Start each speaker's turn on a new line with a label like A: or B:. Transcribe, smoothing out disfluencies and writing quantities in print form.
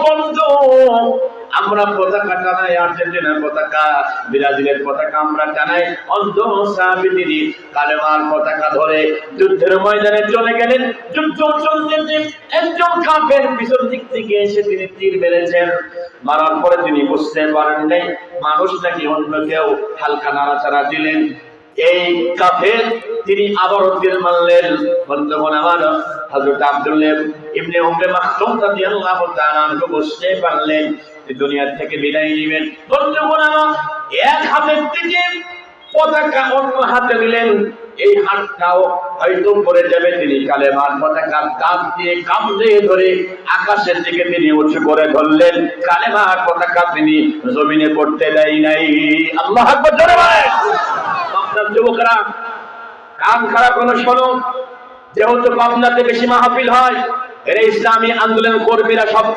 A: বন্ধু, আমরা পতাকা টানাই, আর্জেন্টিনার পতাকা, ব্রাজিলের পতাকা আমরা টানাই। অন্ধ সাহাবী তিনি কালেমার পতাকা ধরে যুদ্ধের ময়দানে চলে গেলেন। যুদ্ধ চলতে একজন কাফের পিছন দিক থেকে এসে তিনি তীর মেরেছেন। মারার পরে তিনি বুঝতে পারেন নাই মানুষ নাকি অন্য কেউ। হালকা নাড়াচাড়া দিলেন, এই কাফের তিনি আবারও তীর মারলেন। বন্ধুগণ আমার, হযরত আব্দুল্লাহ ইবনে উম্মে মাকতুম রাদিয়াল্লাহু তাআলা আনহু বুঝতে পারলেন দুনিয়া থেকে বিদায় নেবেন। বন্ধুগণ আমার, এক হাতের থেকে পতাকা অন্য হাতে নিলেন, এই হাতটাও হয়তো পড়ে যাবে। তিনি কালেমার পতাকা কাঁধ দিয়ে কাঁধে ধরে আকাশের দিকে তিনি উঁচু করে ধরলেন। কালেমার পতাকা তিনি জমিনে পড়তে দেয় নাই। আল্লাহু আকবার, জোরে বলেন। আপনার যুবকরা কান খারাপ কোনো শোনো, যেহেতু পাবনাতে বেশি মাহফিল হয়, এর ইসলামী আন্দোলন কর্মীরা সব